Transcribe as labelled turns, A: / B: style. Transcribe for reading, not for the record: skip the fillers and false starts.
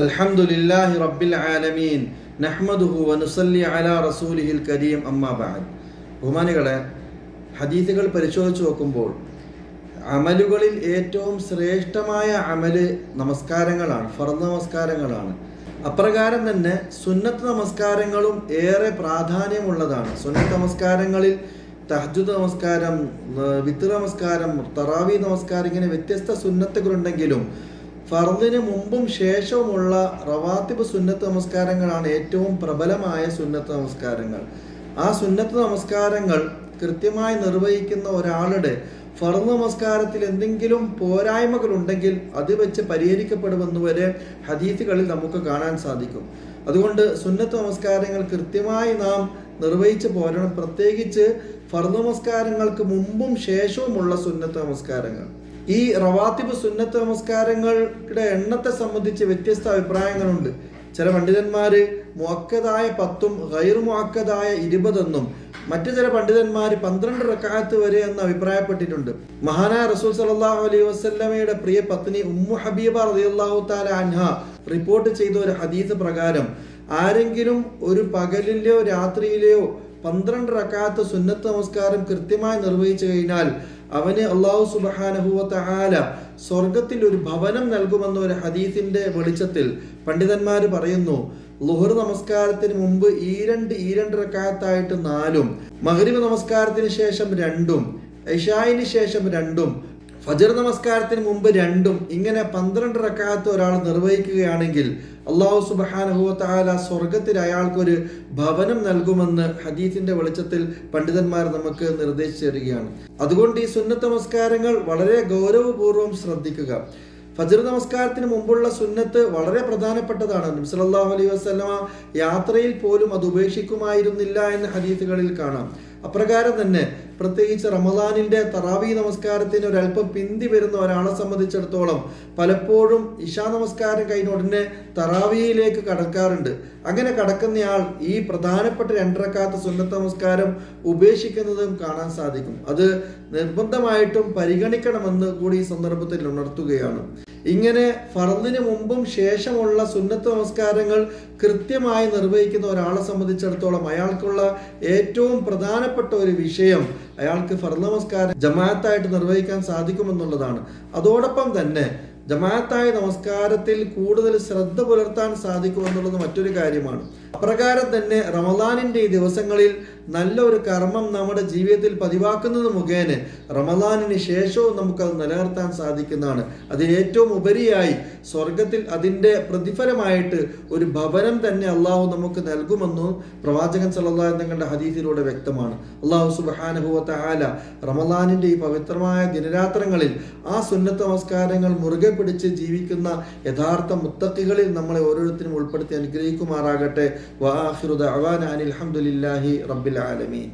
A: അൽഹംദുലില്ലാഹി റബ്ബിൽ ആലമീൻ നഹ്മദുഹു വനുസല്ലി അലാ റസൂലിഹിൽ കരീം അമ്മാ ബഅദ്. ബഹുമാനികളെ, ഹദീസുകൾ പരിശോധിച്ച് നോക്കുമ്പോൾ അമലുകളിൽ ഏറ്റവും ശ്രേഷ്ഠമായ അമല് നമസ്കാരങ്ങളാണ്, ഫർദ് നമസ്കാരങ്ങളാണ്. അപ്രകാരം തന്നെ സുന്നത്ത് നമസ്കാരങ്ങളും ഏറെ പ്രാധാന്യമുള്ളതാണ്. സുന്നത്ത് നമസ്കാരങ്ങളിൽ തഹജ്ജുദ് നമസ്കാരം, വിത്ർ നമസ്കാരം, തറാവി നമസ്കാരം, ഇങ്ങനെ വ്യത്യസ്ത സുന്നത്തുകളുണ്ടെങ്കിലും ഫർദിന് മുമ്പും ശേഷവുമുള്ള റവാത്തിബ് സുന്നത്ത് നമസ്കാരങ്ങളാണ് ഏറ്റവും പ്രബലമായ സുന്നത്ത് നമസ്കാരങ്ങൾ. ആ സുന്നത്ത് നമസ്കാരങ്ങൾ കൃത്യമായി നിർവഹിക്കുന്ന ഒരാളുടെ ഫർദ് നമസ്കാരത്തിൽ എന്തെങ്കിലും പോരായ്മകൾ ഉണ്ടെങ്കിൽ അത് വെച്ച് പരിഹരിക്കപ്പെടുമെന്ന് വരെ ഹദീസുകളിൽ നമുക്ക് കാണാൻ സാധിക്കും. അതുകൊണ്ട് സുന്നത്ത് നമസ്കാരങ്ങൾ കൃത്യമായി നാം നിർവഹിച്ച് പോരണം. പ്രത്യേകിച്ച് ഫർദ് നമസ്കാരങ്ങൾക്ക് മുമ്പും ശേഷവുമുള്ള സുന്നത്ത് നമസ്കാരങ്ങൾ. ഈ റവാത്തിബ് സുന്നത്ത് നമസ്കാരങ്ങളുടെ എണ്ണത്തെ സംബന്ധിച്ച് വ്യത്യസ്ത അഭിപ്രായങ്ങളുണ്ട്. ചില പണ്ഡിതന്മാര് മുഅക്കദായ 10ഉം ഗൈർ മുഅക്കദായ 20 മറ്റു ചില പണ്ഡിതന്മാർ 12 റക്അത്ത് വരെ എന്ന് അഭിപ്രായപ്പെട്ടിട്ടുണ്ട്. മഹാനായ റസൂൽ സല്ലല്ലാഹു അലൈഹി വസല്ലമയുടെ പ്രിയ പത്നി ഉമ്മു ഹബീബ റളിയല്ലാഹു തആല അൻഹ റിപ്പോർട്ട് ചെയ്ത ഒരു ഹദീസ് പ്രകാരം ആരെങ്കിലും ഒരു പകലിലെയോ രാത്രിയിലെയോ 12 റക്അത്ത് സുന്നത്ത് നമസ്കാരം കൃത്യമായി നിർവഹിച്ചു കഴിഞ്ഞാൽ അവന് അല്ലാഹു സുബ്ഹാനഹു വ തആല സ്വർഗത്തിൽ ഒരു ഭവനം നൽകുമെന്ന ഒരു ഹദീസിന്റെ വെളിച്ചത്തിൽ പണ്ഡിതന്മാർ പറയുന്നു, ളുഹർ നമസ്കാരത്തിന് മുമ്പ് ഈ രണ്ട് റക്അത്തായിട്ട് 4, മഗ്രിബ് നമസ്കാരത്തിന് ശേഷം 2, ഇശാഇന് ശേഷം 2, ഫജ്ർ നമസ്കാരത്തിന് മുമ്പ് 2, ഇങ്ങനെ 12 റക്അത്ത് ഒരാൾ നിർവഹിക്കുകയാണെങ്കിൽ അല്ലാഹു സുബ്ഹാനഹു വ തആല സ്വർഗത്തിൽ അയാൾക്കൊരു ഭവനം നൽകുമെന്ന് ഹദീസിന്റെ വെളിച്ചത്തിൽ പണ്ഡിതന്മാർ നമുക്ക് നിർദ്ദേശിച്ചു തരികയാണ്. അതുകൊണ്ട് ഈ സുന്നത്ത് നമസ്കാരങ്ങൾ വളരെ ഗൗരവപൂർവ്വം ശ്രദ്ധിക്കുക. ഫജ്ർ നമസ്കാരത്തിന് മുമ്പുള്ള സുന്നത്ത് വളരെ പ്രധാനപ്പെട്ടതാണ്. നബി സല്ലല്ലാഹു അലൈഹി വസല്ലമ യാത്രയിൽ പോലും അത് ഉപേക്ഷിക്കുമായിരുന്നില്ല എന്ന് ഹദീസുകളിൽ കാണാം. അപ്രകാരം തന്നെ പ്രത്യേകിച്ച് റമദാനിന്റെ തറാവി നമസ്കാരത്തിന് ഒരല്പം പിന്തി വരുന്ന ഒരാളെ സംബന്ധിച്ചിടത്തോളം പലപ്പോഴും ഇശാ നമസ്കാരം കഴിഞ്ഞ ഉടനെ തറാവിയിലേക്ക് കടക്കാറുണ്ട്. അങ്ങനെ കടക്കുന്നയാൾ ഈ പ്രധാനപ്പെട്ട 2 റക്അത്ത് സുന്നത്ത് നമസ്കാരം ഉപേക്ഷിക്കുന്നതും കാണാൻ സാധിക്കും. അത് നിർബന്ധമായിട്ടും പരിഗണിക്കണമെന്ന് കൂടി ഈ സന്ദർഭത്തിൽ ഉണർത്തുകയാണ്. ഇങ്ങനെ ഫർദിന് മുമ്പും ശേഷമുള്ള സുന്നത്ത് നമസ്കാരങ്ങൾ കൃത്യമായി നിർവഹിക്കുന്ന ഒരാളെ സംബന്ധിച്ചിടത്തോളം അയാൾക്കുള്ള ഏറ്റവും പ്രധാനപ്പെട്ട ഒരു വിഷയം അയാൾക്ക് ഫർദ് നമസ്കാരം ജമാഅത്തായിട്ട് നിർവഹിക്കാൻ സാധിക്കുമെന്നുള്ളതാണ്. അതോടൊപ്പം തന്നെ ജമാഅത്തായ നമസ്കാരത്തിൽ കൂടുതൽ ശ്രദ്ധ പുലർത്താൻ സാധിക്കുമെന്നുള്ളത് മറ്റൊരു കാര്യമാണ്. അപ്രകാരം തന്നെ റമദാനിന്റെ ഈ ദിവസങ്ങളിൽ നല്ല ഒരു കർമ്മം നമ്മുടെ ജീവിതത്തിൽ പതിവാക്കുന്നത് മുഖേന റമദാനിന് ശേഷവും നമുക്കത് നിലനിർത്താൻ സാധിക്കുന്നതാണ്. അതിന് ഏറ്റവും ഉപരിയായി സ്വർഗത്തിൽ അതിന്റെ പ്രതിഫലമായിട്ട് ഒരു ഭവനം തന്നെ അള്ളാഹു നമുക്ക് നൽകുമെന്നും പ്രവാചകൻ സല്ലല്ലാഹു അലൈഹി വസല്ലം ഹദീസിലൂടെ വ്യക്തമാണ്. അള്ളാഹു സുബ്ഹാനഹു വ തആല റമദാനിന്റെ ഈ പവിത്രമായ ദിനരാത്രങ്ങളിൽ ആ സുന്നത്ത് നമസ്കാരങ്ങൾ മുറുകെ പിടിച്ച് ജീവിക്കുന്ന യഥാർത്ഥ മുത്തഖികളിൽ നമ്മളെ ഓരോരുത്തരും ഉൾപ്പെടുത്തി അനുഗ്രഹിക്കുമാറാകട്ടെ. വആഖിറു ദഅവാനാ അനിൽ ഹംദുലില്ലാഹി റബ്ബിൽ ആലമീൻ.